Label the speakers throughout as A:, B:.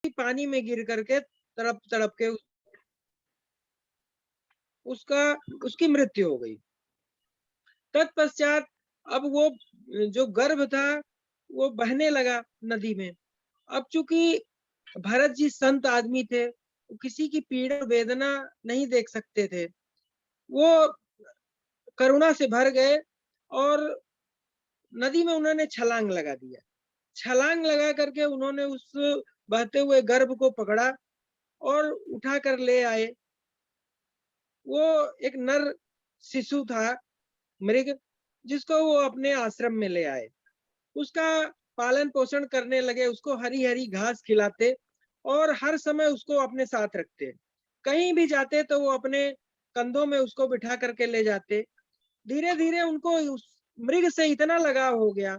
A: पानी में गिर करके तड़प तड़प के उसकी मृत्यु हो गई। तत्पश्चात अब वो जो गर्भ था वो बहने लगा नदी में। अब चूंकि भरत जी संत आदमी थे, किसी की पीड़ा वेदना नहीं देख सकते थे, वो करुणा से भर गए और नदी में उन्होंने छलांग लगा दिया। छलांग लगा करके उन्होंने उस बहते हुए गर्भ को पकड़ा और उठा कर ले आए। वो एक नर शिशु था, मृग, जिसको वो अपने आश्रम में ले आए। उसका पालन पोषण करने लगे, उसको हरी हरी घास खिलाते और हर समय उसको अपने साथ रखते। कहीं भी जाते तो वो अपने कंधों में उसको बिठा करके ले जाते। धीरे धीरे उनको उस मृग से इतना लगाव हो गया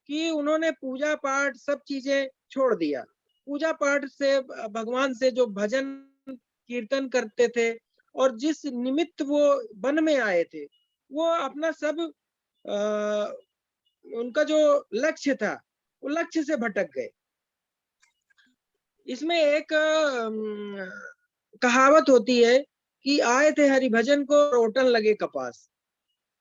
A: कि उन्होंने पूजा पाठ सब चीजें छोड़ दिया। पूजा पाठ से, भगवान से जो भजन कीर्तन करते थे और जिस निमित्त वो वन में आए थे, वो अपना सब उनका जो लक्ष्य था वो लक्ष्य से भटक गए। इसमें एक कहावत होती है कि आए थे हरि भजन को, रोटन लगे कपास।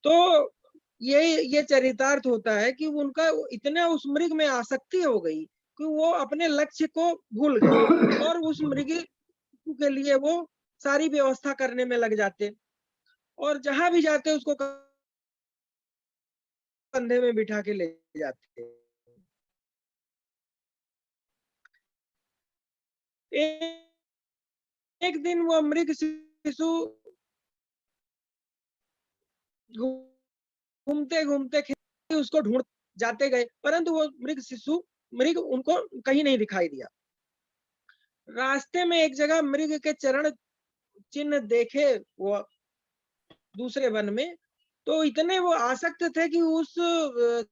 A: तो ये चरितार्थ होता है कि उनका इतना उस मृग में आसक्ति हो गई कि वो अपने लक्ष्य को भूल गए और उस मृग के लिए वो सारी व्यवस्था करने में लग जाते और जहां भी जाते उसको कंधे में बिठा के ले जाते। एक दिन वो मृग शिशु घूमते घूमते उसको ढूंढ जाते गए, परंतु वो मृग उनको कहीं नहीं दिखाई दिया। रास्ते में एक जगह मृग के चरण चिन्ह देखे वो दूसरे वन में, तो इतने वो आसक्त थे कि उस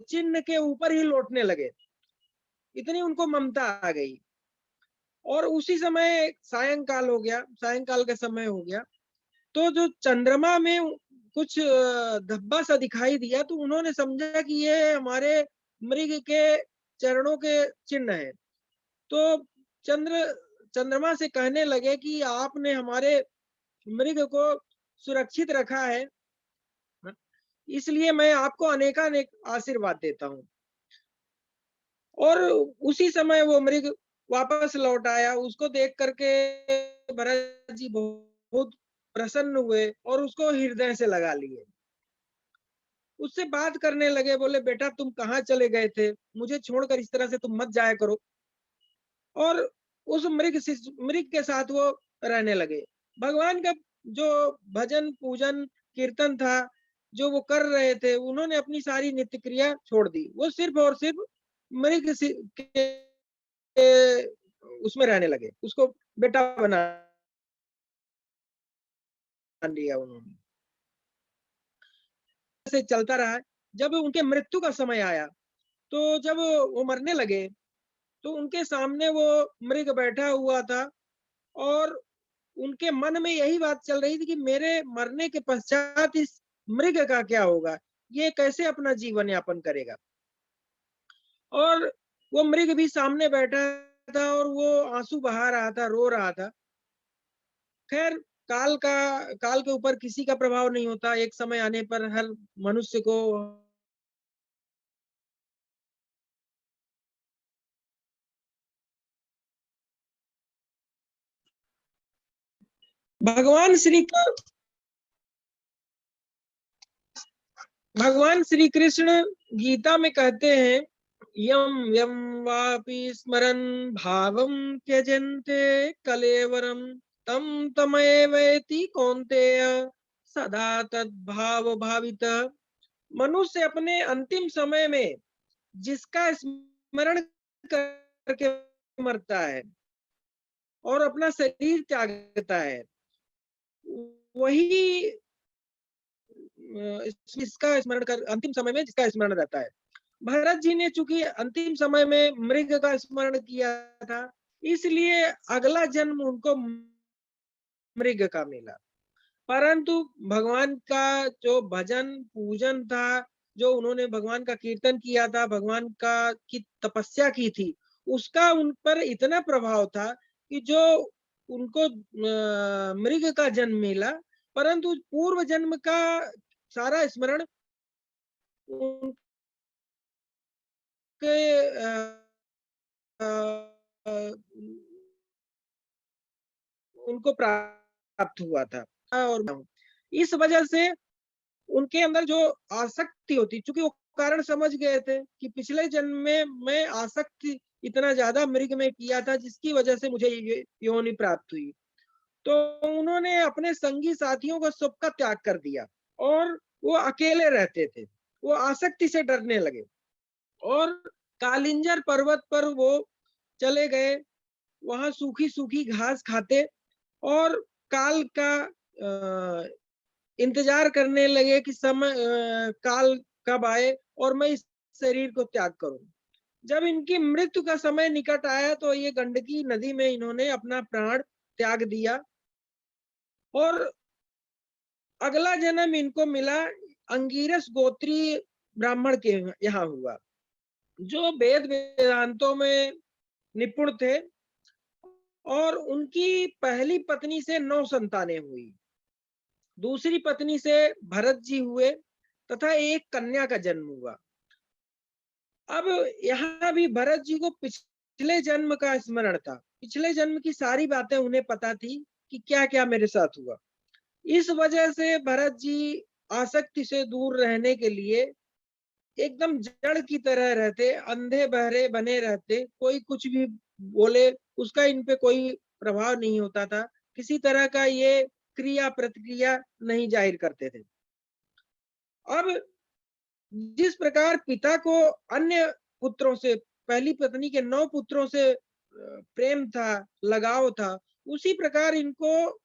A: चिन्ह के ऊपर ही लौटने लगे, इतनी उनको ममता आ गई। और उसी समय सायंकाल हो गया, सायंकाल का समय हो गया, तो जो चंद्रमा में कुछ धब्बा सा दिखाई दिया तो उन्होंने समझा कि ये हमारे मृग के चरणों के चिन्ह है। तो चंद्रमा से कहने लगे कि आपने हमारे मृग को सुरक्षित रखा है, इसलिए मैं आपको अनेकानेक आशीर्वाद देता हूँ। और उसी समय वो मृग वापस लौट आया। उसको देख करके भरत जी बहुत प्रसन्न हुए और उसको हृदय से लगा लिए। उससे बात करने लगे, बोले बेटा तुम कहाँ चले गए थे, मुझे छोड़कर इस तरह से तुम मत जाया करो। और उस मृग के साथ वो रहने लगे। भगवान का जो भजन पूजन कीर्तन था जो वो कर रहे थे, उन्होंने अपनी सारी नित्य क्रिया छोड़ दी। वो सिर्फ और सिर्फ मृग के उसमें रहने लगे, उसको बेटा बना लिया उन्होंने। से चलता रहा। जब उनके मृत्यु का समय आया, तो जब वो मरने लगे तो उनके सामने वो मृग बैठा हुआ था और उनके मन में यही बात चल रही थी कि मेरे मरने के पश्चात इस मृग का क्या होगा, ये कैसे अपना जीवन यापन करेगा। और वो मृग भी सामने बैठा था और वो आंसू बहा रहा था, रो रहा था। खैर, काल के ऊपर किसी का प्रभाव नहीं होता। एक समय आने पर हर मनुष्य को भगवान श्री का भगवान श्री कृष्ण गीता में कहते हैं, यम यम वापि स्मरन् भावं त्यजन्ते कलेवरम तम तमेवेति कौन्तेय सदा तद्भाव भावित। मनुष्य अपने अंतिम समय में जिसका स्मरण करके मरता है और अपना शरीर त्यागता है, वही इसका स्मरण कर अंतिम समय में जिसका स्मरण रहता है। भरत जी ने चूंकि अंतिम समय में मृग का स्मरण किया था, इसलिए अगला जन्म उनको मृग का मिला। परंतु भगवान का जो भजन पूजन था, जो उन्होंने भगवान का कीर्तन किया था, भगवान का की तपस्या की थी, उसका उन पर इतना प्रभाव था कि जो उनको मृग का जन्म मिला, परंतु पूर्व जन्म का सारा स्मरण उनके अ, अ, उनको प्राप्त हुआ था। और इस वजह से उनके अंदर जो आसक्ति होती, चूँकि वो कारण समझ गए थे कि पिछले जन्म में मैं आसक्ति इतना ज़्यादा मृग में किया था जिसकी वजह से मुझे ये योनि प्राप्त हुई। तो उन्होंने अपने संगी साथियों को सबका त्याग कर दिया और वो अकेले रहते थे। वो आसक्ति से डरने लगे और कालिंजर पर्वत पर वो चले गए, वहाँ सूखी-सूखी घास खाते और काल का इंतजार करने लगे कि काल कब आए और मैं इस शरीर को त्याग करूं। जब इनकी मृत्यु का समय निकट आया तो ये गंडकी नदी में इन्होंने अपना प्राण त्याग दिया और अगला जन्म इनको मिला अंगिरस गोत्रीय ब्राह्मण के यहाँ हुआ, जो वेद वेदांतों में निपुण थे और उनकी पहली पत्नी से 9 संतानें हुई। दूसरी पत्नी से भरत जी हुए तथा एक कन्या का जन्म हुआ। अब यहाँ भी भरत जी को पिछले जन्म का स्मरण था। पिछले जन्म की सारी बातें उन्हें पता थी कि क्या-क्या मेरे साथ हुआ। इस वजह से भरत जी आसक्ति से दूर रहने के लिए एकदम जड़ की तरह रहते, अंधे-बहरे बने रहते, कोई कुछ भी बोले, उसका इन पे कोई प्रभाव नहीं होता था। किसी तरह का ये क्रिया-प्रतिक्रिया नहीं ज़ाहिर करते थे। अब जिस प्रकार पिता को अन्य पुत्रों से, पहली पत्नी के 9 पुत्रों से प्रेम था, लगाव था, उसी प्रकार इनको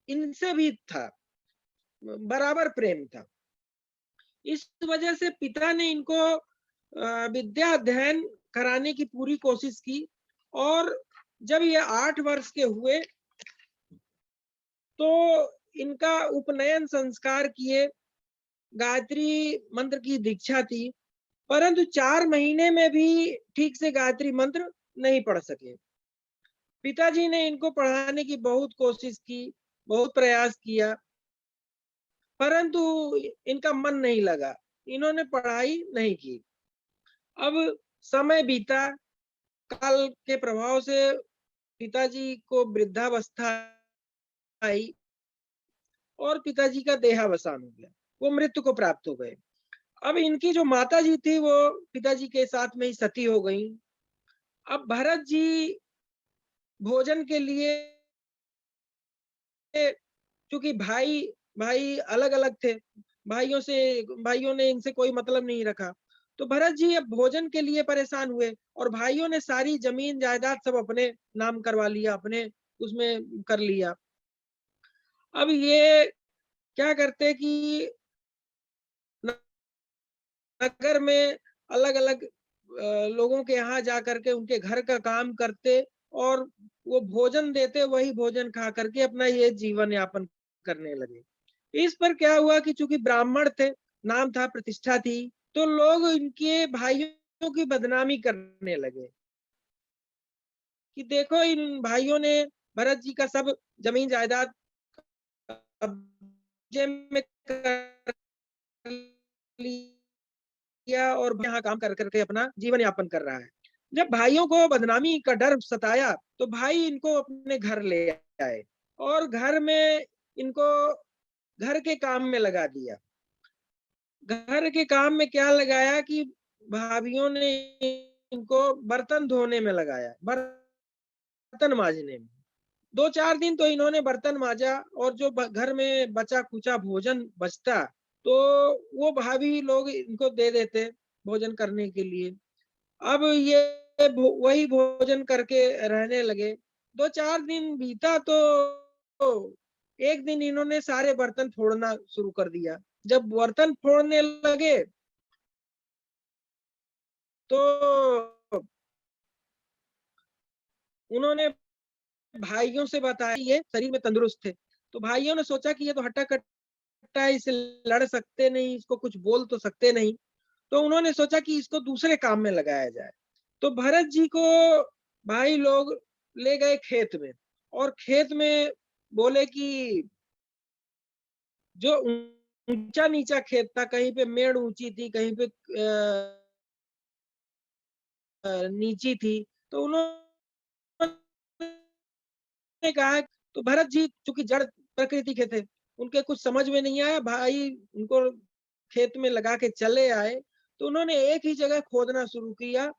A: इनसे भी था, बराबर प्रेम था। इस वजह से पिता ने इनको विद्या अध्ययन कराने की पूरी कोशिश की और जब ये 8 वर्ष के हुए, तो इनका उपनयन संस्कार किए, गायत्री मंत्र की दीक्षा थी, परंतु 4 महीने में भी ठीक से गायत्री मंत्र नहीं पढ़ सके। पिताजी ने इनको पढ़ाने की बहुत कोशिश की, बहुत प्रयास किया, परंतु इनका मन नहीं लगा। इन्होंने पढ़ाई नहीं की। अब समय बीता, काल के प्रभाव से पिताजी को वृद्धावस्था आई और पिताजी का देहावसान हो गया। वो मृत्यु को प्राप्त हो गए। अब इनकी जो माताजी थी वो पिताजी के साथ में ही सती हो गईं। अब भरत जी भोजन के लिए, चूँकि भाई भाई अलग-अलग थे, भाइयों ने इनसे कोई मतलब नहीं रखा। तो भरत जी अब भोजन के लिए परेशान हुए और भाइयों ने सारी ज़मीन जायदाद सब अपने नाम करवा लिया, अपने उसमें कर लिया। अब ये क्या करते कि नगर में अलग-अलग लोगों के यहाँ जा करके उनके घर का काम करते और वो भोजन देते, वही भोजन खा करके अपना ये जीवन यापन करने लगे। इस पर क्या हुआ कि चूँकि ब्राह्मण थे, नाम था, प्रतिष्ठा थी, तो लोग इनके भाइयों की बदनामी करने लगे कि देखो इन भाइयों ने भरत जी का सब ज़मीन जायदाद कब्जे में कर लिया और यहाँ काम कर कर के अपना जीवन यापन कर रहा है। जब भाइयों को बदनामी का डर सताया, तो भाई इनको अपने घर ले आए और घर में इनको घर के काम में लगा दिया। घर के काम में क्या लगाया कि भाभीयों ने इनको बर्तन धोने में लगाया, बर्तन माँजने में। 2-4 दिन तो इन्होंने बर्तन माँजा और जो घर में बचा-खुचा भोजन बचता, तो वो भाभी लोग इनको दे देते भोजन करने के लिए। अब ये वही भोजन करके रहने लगे। 2-4 दिन बीता तो एक दिन इन्होंने सारे बर्तन फोड़ना शुरू कर दिया। जब बर्तन फोड़ने लगे, तो उन्होंने भाइयों से बताया, ये शरीर में तंदुरुस्त थे। तो भाइयों ने सोचा कि ये तो हट्टा-कट्टा है, इससे लड़ सकते नहीं, इसको कुछ बोल तो सकते नहीं। तो उन्होंने सोचा कि इसको दूसरे काम में लगाया जाए। तो भरत जी को भाई लोग ले गए खेत में, और खेत में बोले कि जो ऊंचा नीचा खेत था, कहीं पे मेड़ ऊंची थी, कहीं पे नीची थी, तो उन्होंने कहा, तो भरत जी चूंकि जड़ प्रकृति के थे, उनके कुछ समझ में नहीं आया, भाई उनको खेत में लगा के चले आए। तो उन्होंने एक ही जगह खोदना शुरू किया,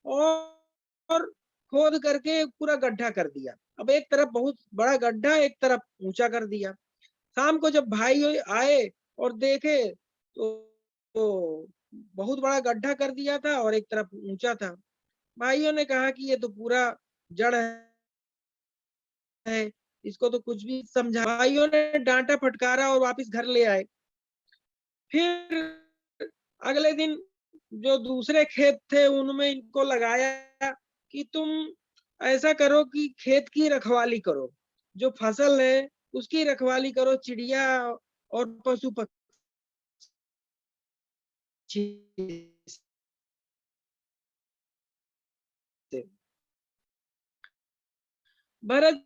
A: और खोद करके पूरा गड्ढा कर दिया। अब एक तरफ बहुत बड़ा गड्ढा, एक तरफ ऊंचा कर दिया। शाम को जब भाई आए और देखे, तो बहुत बड़ा गड्ढा कर दिया था और एक तरफ ऊंचा था। भाइयों ने कहा कि ये तो पूरा जड़ है, इसको तो कुछ भी समझा। भाइयों ने डांटा फटकारा और वापस घर ले आए। फिर अगले दिन जो दूसरे खेत थे उनमें इनको लगाया कि तुम ऐसा करो कि खेत की रखवाली करो, जो फसल है उसकी रखवाली करो, चिड़िया और पशु पक्षी से। भरत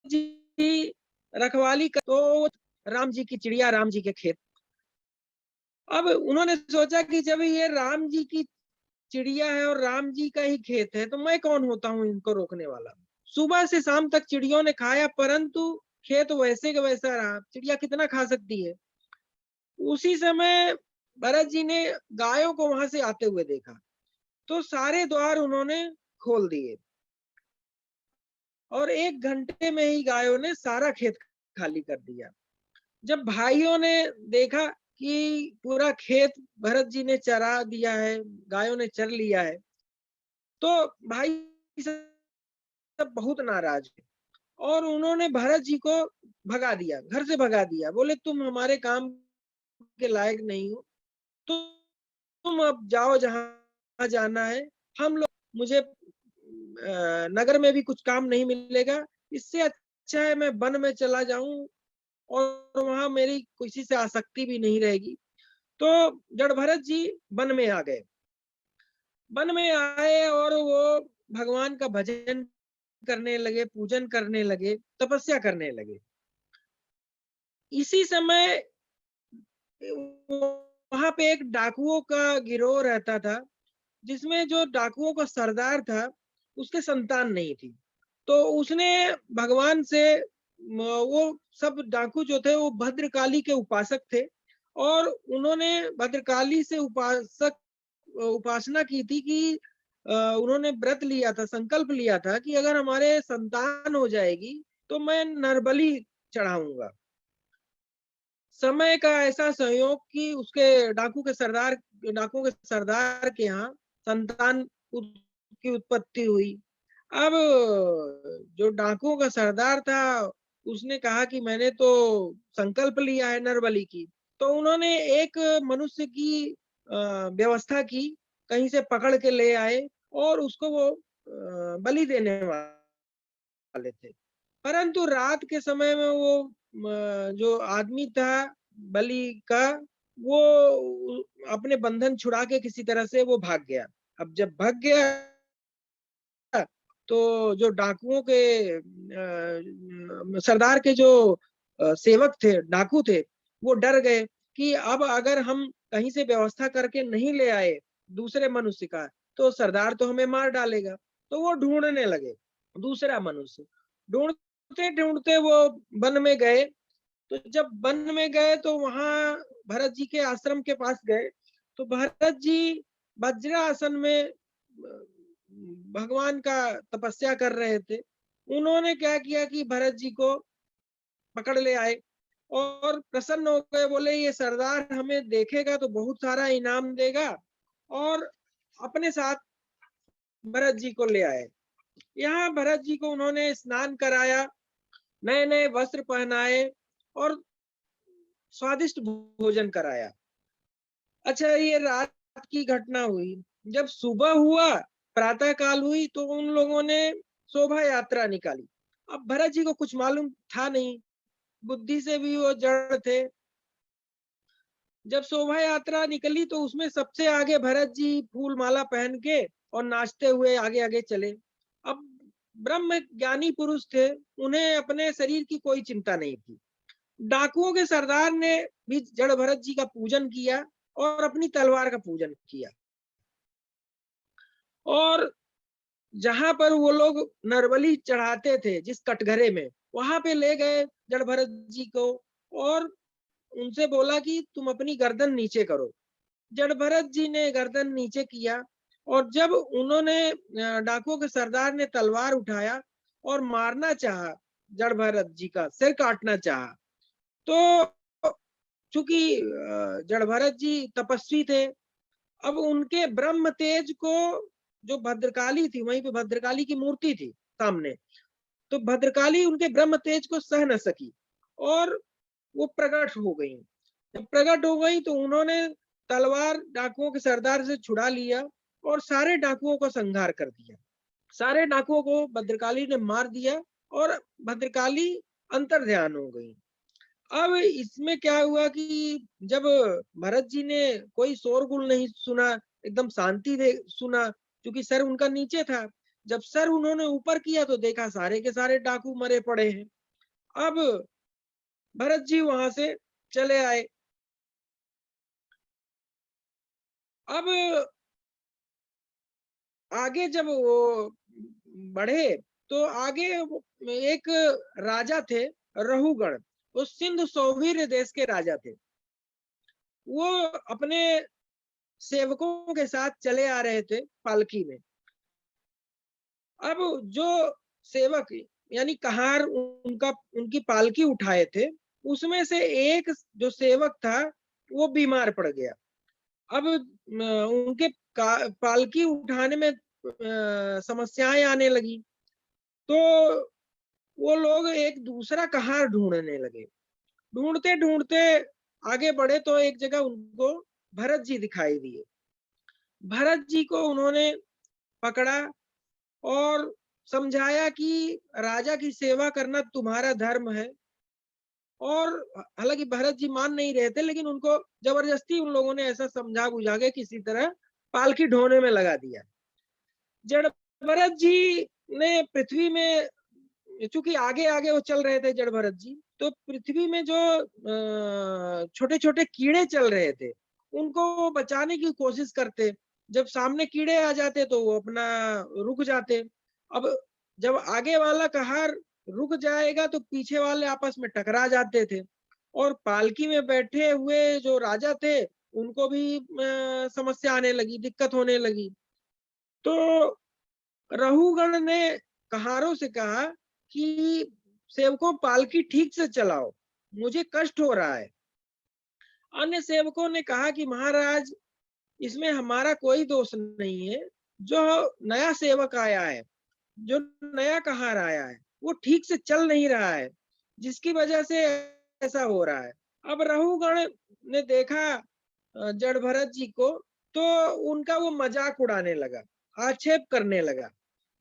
A: जी रखवाली कर, तो राम जी की चिड़िया, राम जी के खेत। अब उन्होंने सोचा कि जब ये राम जी की चिड़िया है और राम जी का ही खेत है, तो मैं कौन होता हूँ इनको रोकने वाला। सुबह से शाम तक चिड़ियों ने खाया, परंतु खेत वैसे का वैसा रहा, चिड़िया कितना खा सकती है। उसी समय भरत जी ने गायों को वहां से आते हुए देखा, तो सारे द्वार उन्होंने खोल दिए, और 1 घंटे में ही गायों ने सारा खेत खाली कर दिया। जब भाइयों ने देखा कि पूरा खेत भरत जी ने चरा दिया है, गायों ने चर लिया है, तो भाई सब बहुत नाराज है, और उन्होंने भरत जी को भगा दिया, घर से भगा दिया। बोले तुम हमारे काम के लायक नहीं हो, तो तुम अब जाओ जहां जाना है। हम लोग, मुझे नगर में भी कुछ काम नहीं मिलेगा, इससे अच्छा है मैं वन में चला जाऊं, और वहां मेरी किसी से आसक्ति भी नहीं रहेगी। तो जड़ भरत जी वन में आ गए। वन में आए और वो भगवान का भजन करने लगे, पूजन करने लगे, तपस्या करने लगे। इसी समय वहां पे एक डाकुओं का गिरोह रहता था, जिसमें जो डाकुओं का सरदार था उसके संतान नहीं थी। तो उसने भगवान से, वो सब डाकू जो थे वो भद्रकाली के उपासक थे, और उन्होंने भद्रकाली से उपासना की थी कि उन्होंने व्रत लिया था, संकल्प लिया था कि अगर हमारे संतान हो जाएगी तो मैं नरबलि चढ़ाऊंगा। समय का ऐसा संयोग कि उसके डाकुओं के सरदार के यहाँ संतान की उत्पत्ति हुई। अब जो डाकुओं का सरदार था उसने कहा कि मैंने तो संकल्प लिया है नरबलि की। तो उन्होंने एक मनुष्य की व्यवस्था की, कहीं से पकड़ के ले आए, और उसको वो बलि देने वाले थे। परंतु रात के समय में वो जो आदमी था बलि का, वो अपने बंधन छुड़ा के किसी तरह से वो भाग गया। अब जब भाग गया, तो जो डाकुओं के सरदार के जो सेवक थे, डाकू थे, वो डर गए कि अब अगर हम कहीं से व्यवस्था करके नहीं ले आए दूसरे मनुष्य का, तो सरदार तो हमें मार डालेगा। तो वो ढूंढने लगे दूसरा मनुष्य। ढूंढते ढूंढते वो वन में गए। तो जब वन में गए तो वहां भरत जी के आश्रम के पास गए, तो भरत जी वज्रासन में भगवान का तपस्या कर रहे थे। उन्होंने क्या किया कि भरत जी को पकड़ ले आए, और प्रसन्न हो गए, बोले ये सरदार हमें देखेगा तो बहुत सारा इनाम देगा, और अपने साथ भरत जी को ले आए। यहाँ भरत जी को उन्होंने स्नान कराया, नए नए वस्त्र पहनाए, और स्वादिष्ट भोजन कराया। अच्छा, ये रात की घटना हुई। जब सुबह हुआ, प्रातः काल हुई, तो उन लोगों ने शोभा यात्रा निकाली। अब भरत जी को कुछ मालूम था नहीं, बुद्धि से भी वो जड़ थे। जब शोभा यात्रा निकली तो उसमें सबसे आगे भरत जी फूल माला पहन के और नाचते हुए आगे आगे चले। अब ब्रह्म ज्ञानी पुरुष थे, उन्हें अपने शरीर की कोई चिंता नहीं थी। डाकुओं के सरदार ने भी जड़ भरत जी का पूजन किया और अपनी तलवार का पूजन किया। और जहां पर वो लोग नरबली चढ़ाते थे, जिस कटघरे में, वहां पे ले गए जड़ भरत जी को और उनसे बोला कि तुम अपनी गर्दन नीचे करो। जड़ भरत जी ने गर्दन नीचे किया और जब उन्होंने डाकुओं के सरदार ने तलवार उठाया और मारना चाहा, जड़ भरत जी का सिर काटना चाहा, तो चूंकि जड़ भरत जी तपस्वी थे, अब उनके ब्रह्म तेज को, जो भद्रकाली थी, वहीं पे भद्रकाली की मूर्ति थी सामने, तो भद्रकाली उनके ब्रह्म तेज को सह न सकी और वो प्रकट हो गई। जब प्रकट हो गई तो उन्होंने तलवार डाकुओं के सरदार से छुड़ा लिया और सारे डाकुओं को संहार कर दिया। सारे डाकुओं को भद्रकाली ने मार दिया और भद्रकाली अंतर ध्यान हो गई। अब इसमें क्या हुआ कि जब भरत जी ने कोई शोरगुल नहीं सुना, एकदम शांति से सुना, क्योंकि सर उनका नीचे था। जब सर उन्होंने ऊपर किया तो देखा सारे के सारे डाकू मरे पड़े हैं। अब भरत जी वहां से चले आए। अब आगे जब वो बढ़े तो आगे एक राजा थे, रहुगण। वो सिंधु सौवीर देश के राजा थे। वो अपने सेवकों के साथ चले आ रहे थे पालकी में। अब जो सेवक यानी कहार उनका उनकी पालकी उठाए थे, उसमें से एक जो सेवक था वो बीमार पड़ गया। अब उनके पालकी उठाने में समस्याएं आने लगी, तो वो लोग एक दूसरा कहार ढूंढने लगे। ढूंढते ढूंढते आगे बढ़े तो एक जगह उनको भरत जी दिखाई दिए। भरत जी को उन्होंने पकड़ा और समझाया कि राजा की सेवा करना तुम्हारा धर्म है। और हालांकि भरत जी मान नहीं रहे थे, लेकिन उनको जबरदस्ती उन लोगों ने ऐसा समझा बुझा के किसी तरह पालकी ढोने में लगा दिया। जड़ भरत जी ने पृथ्वी में, चूंकि आगे आगे वो चल रहे थे जड़ भरत जी, तो पृथ्वी में जो छोटे छोटे कीड़े चल रहे थे उनको वो बचाने की कोशिश करते। जब सामने कीड़े आ जाते तो वो अपना रुक जाते। अब जब आगे वाला कहार रुक जाएगा तो पीछे वाले आपस में टकरा जाते थे। और पालकी में बैठे हुए जो राजा थे उनको भी समस्या आने लगी, दिक्कत होने लगी। तो रहुगण ने कहारों से कहा कि सेवकों पालकी ठीक से चलाओ, मुझे कष्ट हो रहा है। अन्य सेवकों ने कहा कि महाराज, इसमें हमारा कोई दोष नहीं है। जो नया सेवक आया है, जो नया कहार आया है, वो ठीक से चल नहीं रहा है, जिसकी वजह से ऐसा हो रहा है। अब रहुगण ने देखा जड़ भरत जी को, तो उनका वो मजाक उड़ाने लगा, आक्षेप करने लगा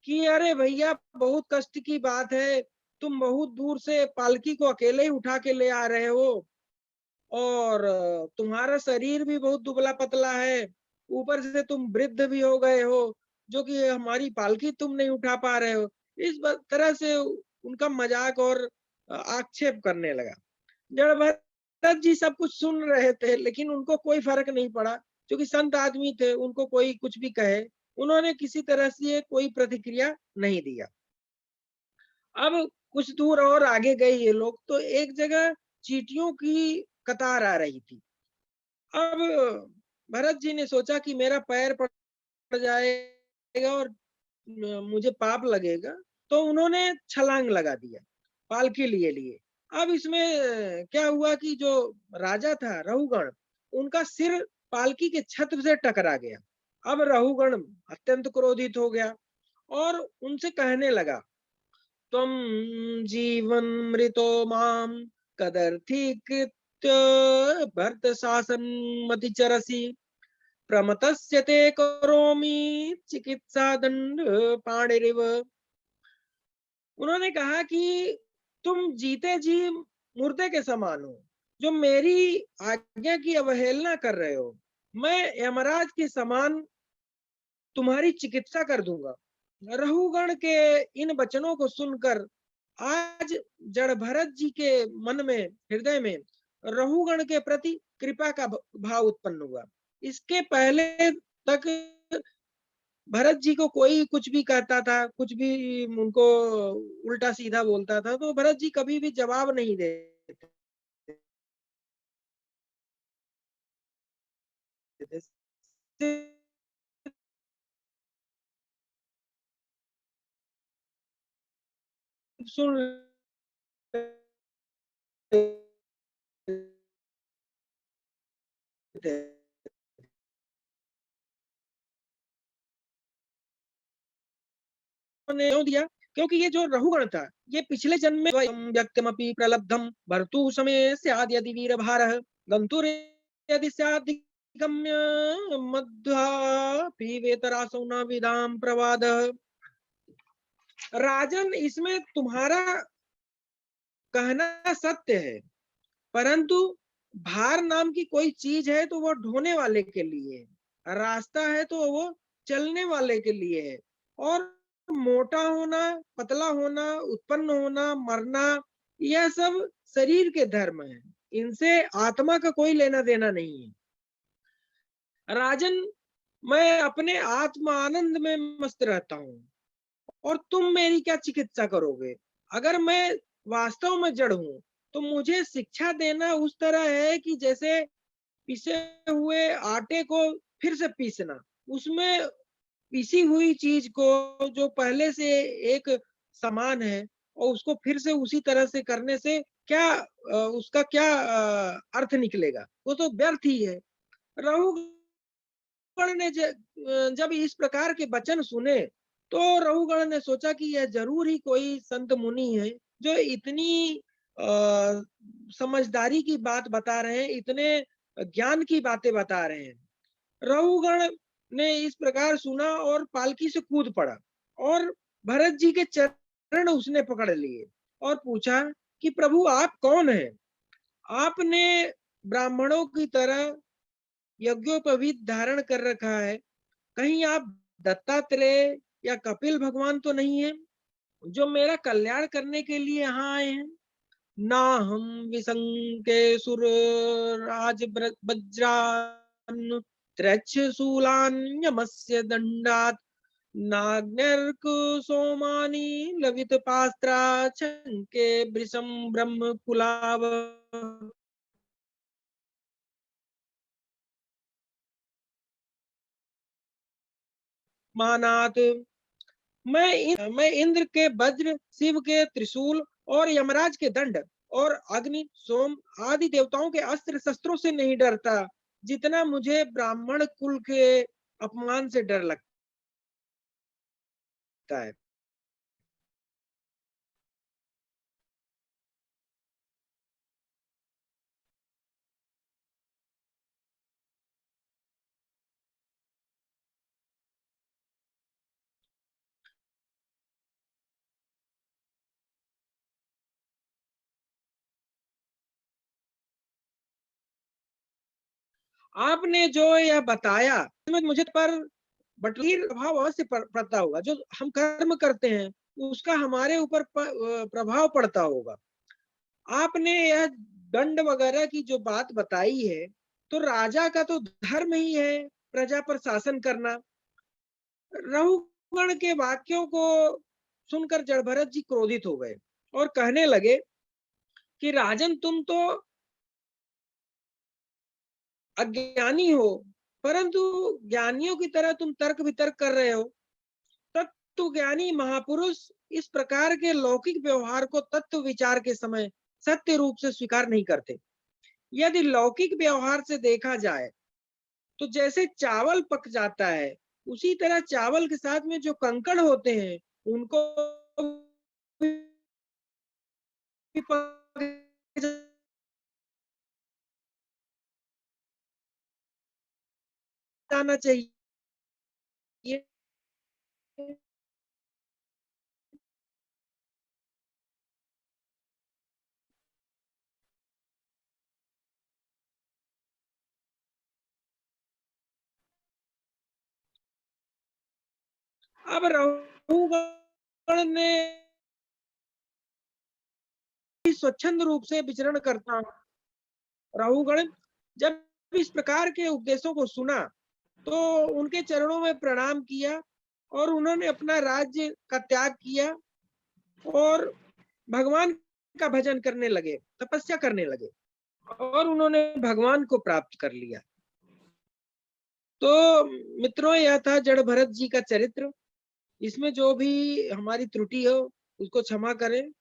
A: कि अरे भैया, बहुत कष्ट की बात है, तुम बहुत दूर से पालकी को अकेले ही उठा के ले आ रहे हो और तुम्हारा शरीर भी बहुत दुबला पतला है, ऊपर से तुम वृद्ध भी हो गए हो, जो कि हमारी पालकी तुम नहीं उठा पा रहे हो। इस तरह से उनका मजाक और आक्षेप करने लगा। जड़ भरत जी सब कुछ सुन रहे थे, लेकिन उनको कोई फर्क नहीं पड़ा, क्योंकि संत आदमी थे, उनको कोई कुछ भी कहे, उन्होंने किसी तरह से कोई प्रतिक्रिया नहीं दिया। अब कुछ दूर और आगे गए ये लोग, तो एक जगह चींटियों की कतार आ रही थी। अब भरत जी ने सोचा कि मेरा पैर पड़ जाएगा और मुझे पाप लगेगा, तो उन्होंने छलांग लगा दिया, पालकी लिए लिए। अब इसमें क्या हुआ कि जो राजा था रहुगण, उनका सिर पालकी के छत से टकरा गया। अब रहुगण अत्यंत क्रोधित हो गया और उनसे कहने लगा, त्वं जीवन मृतो माम कदर्थीकृत्य भरत शासन मतिचरसि प्रमतस्य ते करोमि चिकित्सा दंड पाणिरिव। उन्होंने कहा कि तुम जीते जी मुर्दे के समान हो, जो मेरी आज्ञा की अवहेलना कर रहे हो। मैं यमराज के समान तुम्हारी चिकित्सा कर दूंगा। रहुगण के इन वचनों को सुनकर आज जड़ भरत जी के मन में, हृदय में रहुगण के प्रति कृपा का भाव उत्पन्न हुआ। इसके पहले तक भरत जी को कोई कुछ भी कहता था, कुछ भी उनको उल्टा सीधा बोलता था, तो भरत जी कभी भी जवाब नहीं देते थे। सुन थे। ने क्यों दिया? क्योंकि ये जो रहुगण था, ये पिछले जन्म में स्वयं व्यक्तमपि प्रलब्धम भर्तु समय स्याद् यदि वीर भारः गंतुर यदि स्यादिगम्य मध्यापि वेतरासौ न विदाम प्रवादः। राजन, इसमें तुम्हारा कहना सत्य है, परंतु भार नाम की कोई चीज है तो वो ढोने वाले के लिए है, रास्ता है तो वो चलने वाले के लिए है। और मोटा होना, पतला होना, उत्पन्न होना, मरना, यह सब शरीर के धर्म है, इनसे आत्मा का कोई लेना देना नहीं है। राजन, मैं अपने आत्मा आनंद में मस्त रहता हूँ और तुम मेरी क्या चिकित्सा करोगे? अगर मैं वास्तव में जड़ हूं तो मुझे शिक्षा देना उस तरह है कि जैसे पिसे हुए आटे को फिर से पीसना, उसमें पिसी हुई चीज को जो पहले से एक समान है और उसको फिर से उसी तरह से करने से क्या उसका क्या अर्थ निकलेगा? वो तो व्यर्थ ही है। रहुगण ने जब इस प्रकार के वचन सुने तो रहुगण ने सोचा कि यह जरूर ही कोई संत मुनि है जो इतनी समझदारी की बात बता रहे हैं, इतने ज्ञान की बातें बता रहे हैं। रहुगण ने इस प्रकार सुना और पालकी से कूद पड़ा और भरत जी के चरण उसने पकड़ लिए और पूछा कि प्रभु आप कौन हैं? आपने ब्राह्मणों की तरह यज्ञोपवीत धारण कर रखा है, कहीं आप दत्तात्रेय या कपिल भगवान तो नहीं है जो मेरा कल्याण करने के लिए यहाँ आए हैं? ना हम विसंके सुर राज वज्रान त्रच्छ शूलान्यमस्य दंडात नाग्निर्क सोमानि लवित पास्त्रा छंके वृषम ब्रह्म कुलाव मानात। मैं इंद्र के वज्र, शिव के त्रिशूल और यमराज के दंड और अग्नि, सोम आदि देवताओं के अस्त्र शस्त्रों से नहीं डरता, जितना मुझे ब्राह्मण कुल के अपमान से डर लगता है। आपने जो यह बताया इसमें मुझे पर बटवीर प्रभाव अवश्य पड़ता होगा, जो हम कर्म करते हैं उसका हमारे ऊपर प्रभाव पड़ता होगा। आपने यह दंड वगैरह की जो बात बताई है, तो राजा का तो धर्म ही है प्रजा पर शासन करना। रहुगण के वाक्यों को सुनकर जड़भरत जी क्रोधित हो गए और कहने लगे कि राजन, तुम तो अज्ञानी हो, परंतु ज्ञानियों की तरह तुम तर्क वितर्क कर रहे हो। तत्व ज्ञानी महापुरुष इस प्रकार के लौकिक व्यवहार को तत्व विचार के समय सत्य रूप से स्वीकार नहीं करते। यदि लौकिक व्यवहार से देखा जाए तो जैसे चावल पक जाता है, उसी तरह चावल के साथ में जो कंकड़ होते हैं उनको भी पक जाना चाहिए। अब रघुगण ने स्वच्छंद रूप से विचरण करता रघुगण जब इस प्रकार के उपदेशों को सुना, तो उनके चरणों में प्रणाम किया और उन्होंने अपना राज्य का त्याग किया और भगवान का भजन करने लगे, तपस्या करने लगे और उन्होंने भगवान को प्राप्त कर लिया। तो मित्रों, यह था जड़ भरत जी का चरित्र। इसमें जो भी हमारी त्रुटि हो उसको क्षमा करें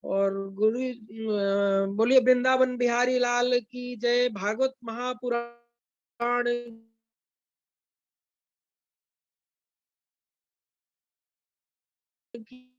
A: और बोलिए वृंदावन बिहारी लाल की जय। भागवत महापुराण की